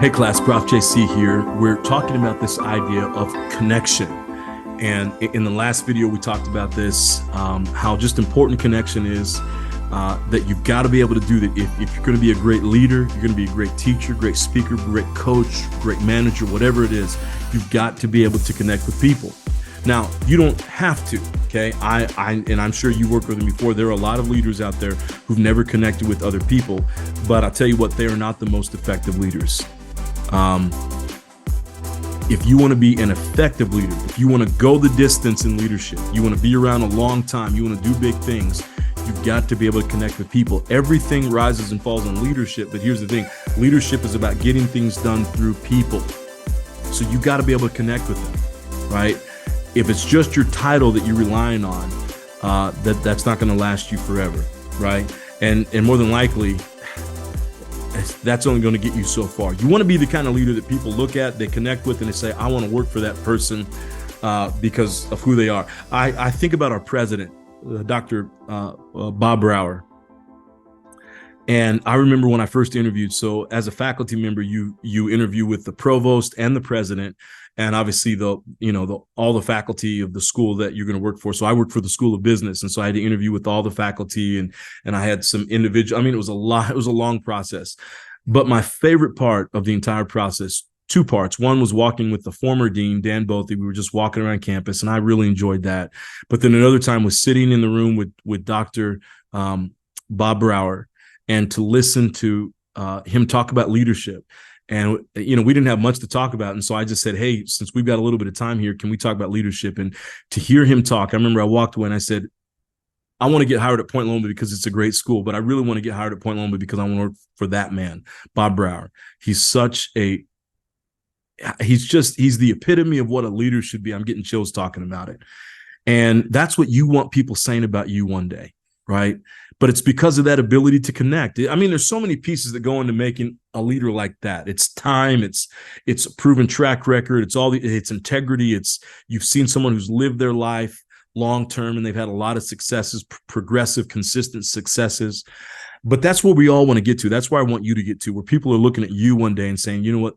Hey class, Prof JC here. We're talking about this idea of connection. And in the last video, we talked about this, how just important connection is, that you've got to be able to do that. If you're going to be a great leader, you're going to be a great teacher, great speaker, great coach, great manager, whatever it is, you've got to be able to connect with people. Now, you don't have to, okay? And I'm sure you worked with them before. There are a lot of leaders out there who've never connected with other people, but I'll tell you what, they are not the most effective leaders. If you want to be an effective leader, if you want to go the distance in leadership, you want to be around a long time, you want to do big things, you've got to be able to connect with people. Everything rises and falls on leadership, but here's the thing. Leadership is about getting things done through people. So you got to be able to connect with them, right? If it's just your title that you're relying on, that's not going to last you forever, right? And more than likely, that's only going to get you so far. You want to be the kind of leader that people look at, they connect with, and they say, I want to work for that person because of who they are. I think about our president, Dr. Bob Brower. And I remember when I first interviewed, so as a faculty member, you interview with the provost and the president, and obviously all the faculty of the school that you're going to work for. So I worked for the School of Business, and so I had to interview with all the faculty, and I had some individual. I mean, it was a lot. It was a long process, but my favorite part of the entire process, two parts. One was walking with the former dean, Dan Bothy. We were just walking around campus, and I really enjoyed that. But then another time was sitting in the room with Dr. Bob Brower, and to listen to him talk about leadership. And, we didn't have much to talk about. And so I just said, hey, since we've got a little bit of time here, can we talk about leadership? And to hear him talk, I remember I walked away and I said, I want to get hired at Point Loma because it's a great school, but I really want to get hired at Point Loma because I want to work for that man, Bob Brower. He's the epitome of what a leader should be. I'm getting chills talking about it. And that's what you want people saying about you one day, right? But it's because of that ability to connect. I mean, there's so many pieces that go into making a leader like that. It's time, it's a proven track record, it's integrity, you've seen someone who's lived their life long-term and they've had a lot of successes, progressive, consistent successes. But that's what we all want to get to. That's where I want you to get to, where people are looking at you one day and saying, you know what,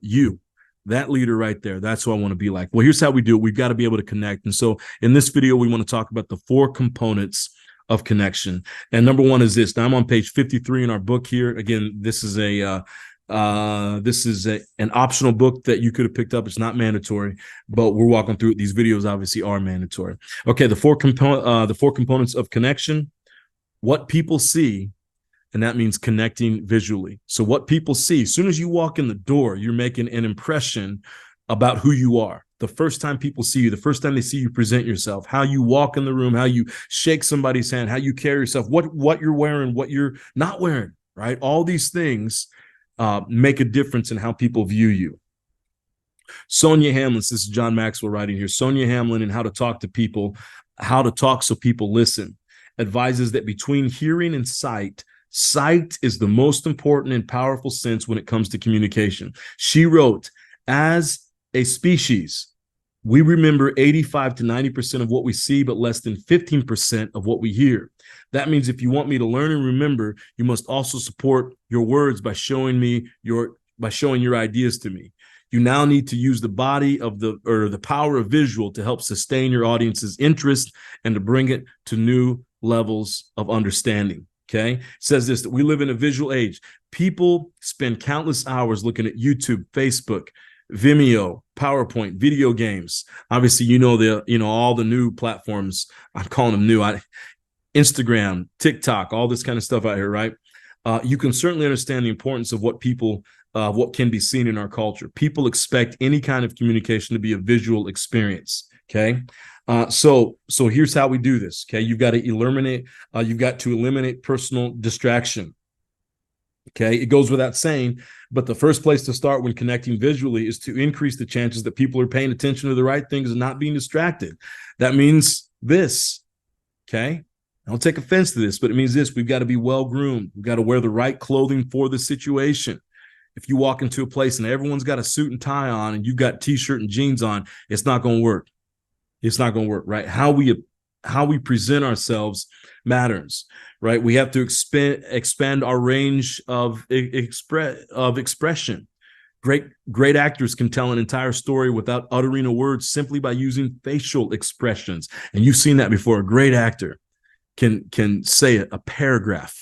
that leader right there, that's who I want to be like. Well, here's how we do it. We've got to be able to connect. And so in this video, we want to talk about the 4 components of connection. And number 1 is this. Now I'm on page 53 in our book here. Again, this is an optional book that you could have picked up. It's not mandatory, but we're walking through it. These videos obviously are mandatory. Okay, the four components of connection. What people see, and that means connecting visually. So what people see, as soon as you walk in the door, you're making an impression about who you are. The first time people see you, the first time they see you present yourself, how you walk in the room, how you shake somebody's hand, how you carry yourself, what you're wearing, what you're not wearing, right? All these things make a difference in how people view you. Sonia Hamlin, this is John Maxwell writing here. Sonia Hamlin in How to Talk to People, How to Talk So People Listen, advises that between hearing and sight is the most important and powerful sense when it comes to communication. She wrote, as a species, we remember 85 to 90% of what we see, but less than 15% of what we hear. That means if you want me to learn and remember, you must also support your words by showing your ideas to me. You now need to use the body of the power of visual to help sustain your audience's interest and to bring it to new levels of understanding. Okay, it says this, that we live in a visual age. People spend countless hours looking at YouTube, Facebook, Vimeo, PowerPoint, video games. Obviously, all the new platforms. I'm calling them new. Instagram, TikTok, all this kind of stuff out here, right? You can certainly understand the importance of what can be seen in our culture. People expect any kind of communication to be a visual experience. Okay. So here's how we do this. Okay. You've got to eliminate personal distraction. Okay, it goes without saying, but the first place to start when connecting visually is to increase the chances that people are paying attention to the right things and not being distracted. That means this, okay? I don't take offense to this, but it means this. We've got to be well-groomed. We've got to wear the right clothing for the situation. If you walk into a place and everyone's got a suit and tie on and you've got t-shirt and jeans on, it's not going to work. It's not going to work, right? How we present ourselves matters, right? We have to expand our range of expression. Great actors can tell an entire story without uttering a word simply by using facial expressions. And you've seen that before. A great actor can say a paragraph,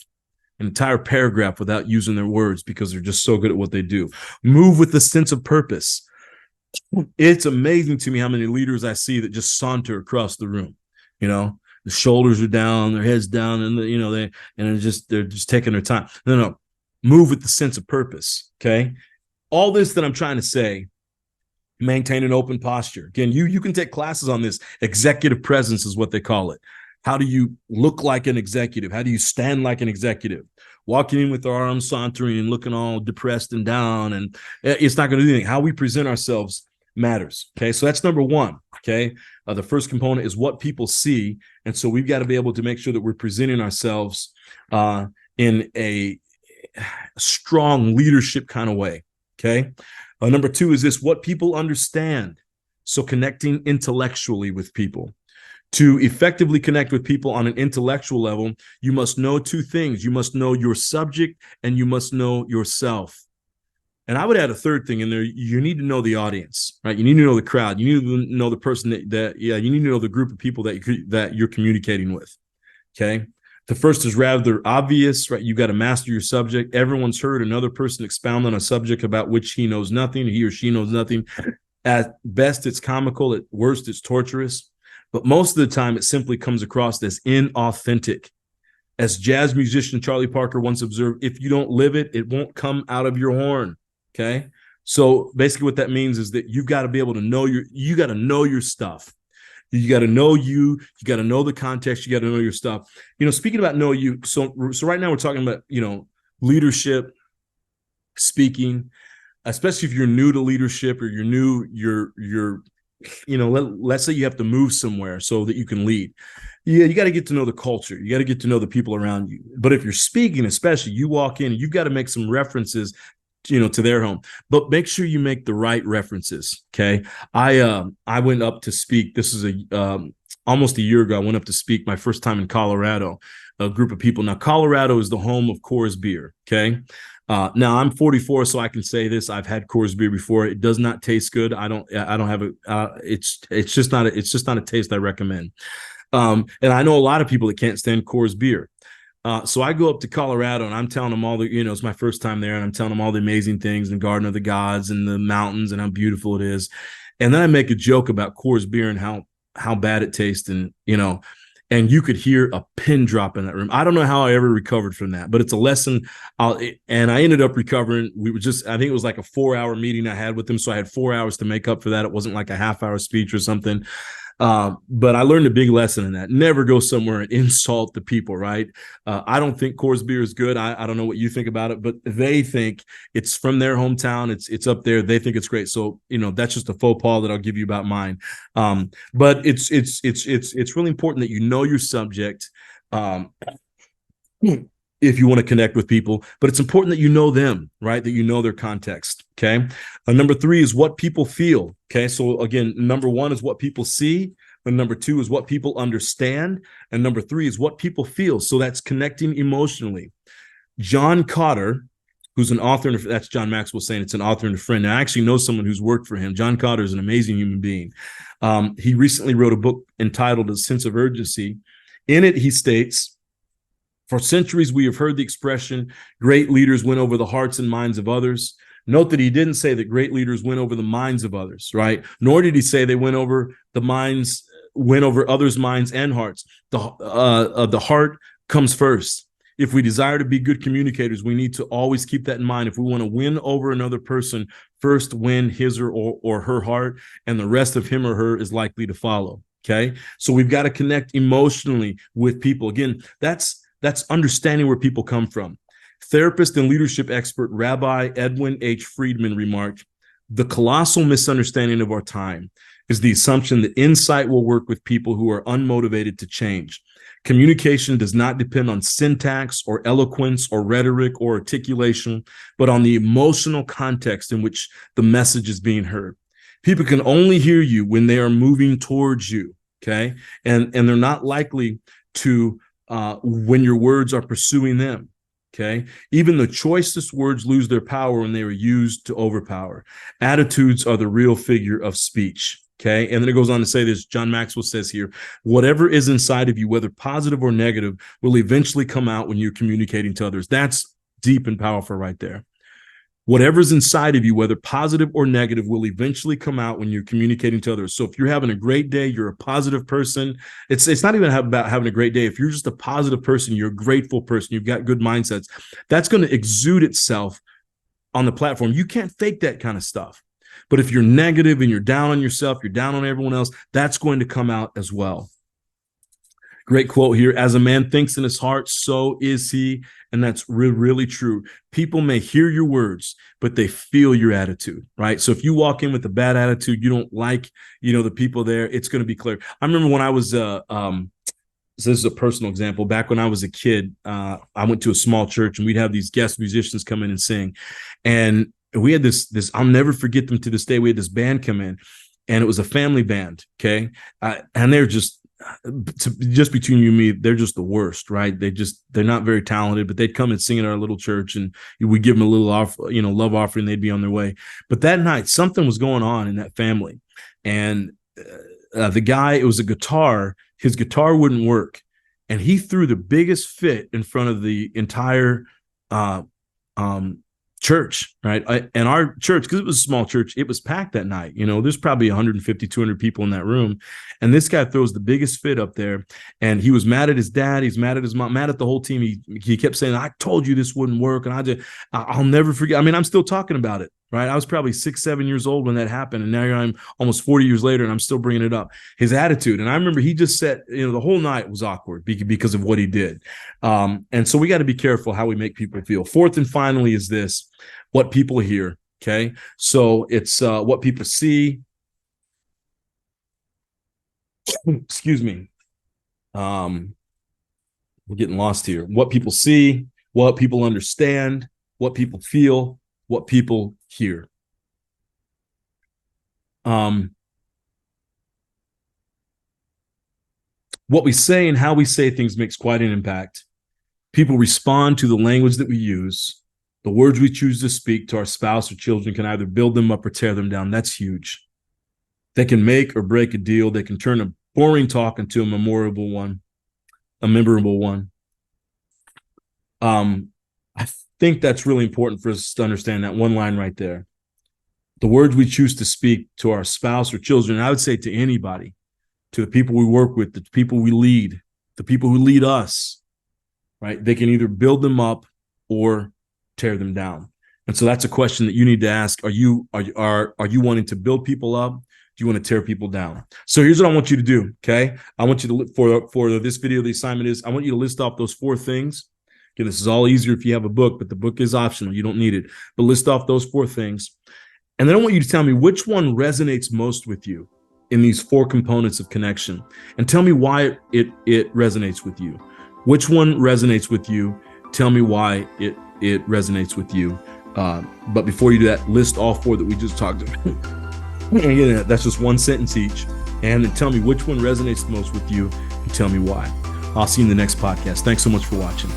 an entire paragraph without using their words because they're just so good at what they do. Move with a sense of purpose. It's amazing to me how many leaders I see that just saunter across the room. You know, the shoulders are down, their heads down, and they're just taking their time. No. Move with the sense of purpose. Okay. All this that I'm trying to say, maintain an open posture. Again, you can take classes on this. Executive presence is what they call it. How do you look like an executive? How do you stand like an executive? Walking in with our arms sauntering and looking all depressed and down, and it's not going to do anything. How we present ourselves matters. Okay, so that's number one. Okay, the first component is what people see, and so we've got to be able to make sure that we're presenting ourselves in a strong leadership kind of way. Okay. Number two is this, what people understand. So connecting intellectually with people. To effectively connect with people on an intellectual level, you must know two things. You must know your subject and you must know yourself. And I would add a third thing in there. You need to know the audience, right? You need to know the crowd. You need to know the person you need to know the group of people that you're communicating with. Okay. The first is rather obvious, right? You got to master your subject. Everyone's heard another person expound on a subject about which he knows nothing, he or she knows nothing. At best, it's comical. At worst, it's torturous. But most of the time, it simply comes across as inauthentic. As jazz musician Charlie Parker once observed, if you don't live it, it won't come out of your horn. Okay? So basically what that means is that you've got to be able to know you got to know your stuff. You got to know you got to know the context, you got to know your stuff. Speaking about know you, so right now we're talking about, leadership, speaking, especially if you're new to leadership or let's say you have to move somewhere so that you can lead. Yeah, you got to get to know the culture. You got to get to know the people around you. But if you're speaking, especially, you walk in, you've got to make some references to their home, but make sure you make the right references. Okay. I went up to speak. This is almost a year ago. I went up to speak my first time in Colorado, a group of people. Now, Colorado is the home of Coors beer. Okay. Now I'm 44, so I can say this. I've had Coors beer before. It does not taste good. I don't have it's just not a taste I recommend. And I know a lot of people that can't stand Coors beer. So I go up to Colorado and I'm telling them all it's my first time there, and I'm telling them all the amazing things and Garden of the Gods and the mountains and how beautiful it is. And then I make a joke about Coors beer and how bad it tastes, and you could hear a pin drop in that room. I don't know how I ever recovered from that, but it's a lesson. And I ended up recovering. I think it was like a 4-hour meeting I had with them. So I had 4 hours to make up for that. It wasn't like a half-hour speech or something. But I learned a big lesson in that. Never go somewhere and insult the people, right? I don't think Coors beer is good. I don't know what you think about it, but they think it's from their hometown. It's up there. They think it's great. So, that's just a faux pas that I'll give you about mine. But it's really important that you know your subject. If you want to connect with people, but it's important that you know them, right? That you know their context. Okay. Number three is what people feel. Okay. So again, number one is what people see. And number two is what people understand. And number three is what people feel. So that's connecting emotionally. John Cotter, who's an author, and that's John Maxwell saying it's an author and a friend. And I actually know someone who's worked for him. John Cotter is an amazing human being. He recently wrote a book entitled A Sense of Urgency. In it, he states, for centuries, we have heard the expression, great leaders win over the hearts and minds of others. Note that he didn't say that great leaders win over the minds of others, right? Nor did he say they win over others' minds and hearts. The heart comes first. If we desire to be good communicators, we need to always keep that in mind. If we want to win over another person, first win his or her heart, and the rest of him or her is likely to follow. Okay? So we've got to connect emotionally with people. Again, that's understanding where people come from. Therapist and leadership expert Rabbi Edwin H. Friedman remarked, the colossal misunderstanding of our time is the assumption that insight will work with people who are unmotivated to change. Communication does not depend on syntax or eloquence or rhetoric or articulation, but on the emotional context in which the message is being heard. People can only hear you when they are moving towards you, okay? And they're not likely to when your words are pursuing them. Okay. Even the choicest words lose their power when they are used to overpower. Attitudes are the real figure of speech. Okay. And then it goes on to say this. John Maxwell says here, whatever is inside of you, whether positive or negative, will eventually come out when you're communicating to others. That's deep and powerful right there. Whatever's inside of you, whether positive or negative, will eventually come out when you're communicating to others. So if you're having a great day, you're a positive person. It's not even about having a great day. If you're just a positive person, you're a grateful person, you've got good mindsets, that's going to exude itself on the platform. You can't fake that kind of stuff. But if you're negative and you're down on yourself, you're down on everyone else, that's going to come out as well. Great quote here. As a man thinks in his heart, so is he. And that's really true. People may hear your words, but they feel your attitude, right? So if you walk in with a bad attitude, you don't like, the people there, it's going to be clear. I remember when I was, this is a personal example. Back when I was a kid, I went to a small church and we'd have these guest musicians come in and sing. And we had this, I'll never forget them to this day. We had this band come in and it was a family band. Okay. And they're just between you and me, they're just the worst, right? They're not very talented, but they'd come and sing at our little church and we give them a little love offering. They'd be on their way. But that night, something was going on in that family. And the guy, it was a guitar, his guitar wouldn't work. And he threw the biggest fit in front of the entire church, right? And our church, because it was a small church, it was packed that night. There's probably 150, 200 people in that room. And this guy throws the biggest fit up there. And he was mad at his dad. He's mad at his mom, mad at the whole team. He kept saying, I told you this wouldn't work. And I'll never forget. I mean, I'm still talking about it, right? I was probably 6, 7 years old when that happened. And now I'm almost 40 years later and I'm still bringing it up. His attitude. And I remember he just said, the whole night was awkward because of what he did. And so we got to be careful how we make people feel. Fourth and finally is this, what people hear. Okay. So it's what people see. Excuse me. We're getting lost here. What people see, what people understand, what people feel, what people hear. What we say and how we say things makes quite an impact. People respond to the language that we use. The words we choose to speak to our spouse or children can either build them up or tear them down. That's huge. They can make or break a deal. They can turn a boring talk into a memorable one. I think that's really important for us to understand that one line right there. The words we choose to speak to our spouse or children, and I would say to anybody, to the people we work with, the people we lead, the people who lead us, right? They can either build them up or tear them down. And so that's a question that you need to ask. Are you wanting to build people up? Do you want to tear people down? So here's what I want you to do. Okay. I want you to look for this video. The assignment is, I want you to list off those 4 things. Okay. This is all easier if you have a book, but the book is optional. You don't need it, but list off those 4 things. And then I want you to tell me which one resonates most with you in these 4 components of connection, and tell me why it resonates with you. Which one resonates with you? Tell me why it resonates with you. But before you do that, list all 4 that we just talked about. Again, that's just 1 sentence each. And then tell me which one resonates the most with you and tell me why. I'll see you in the next podcast. Thanks so much for watching.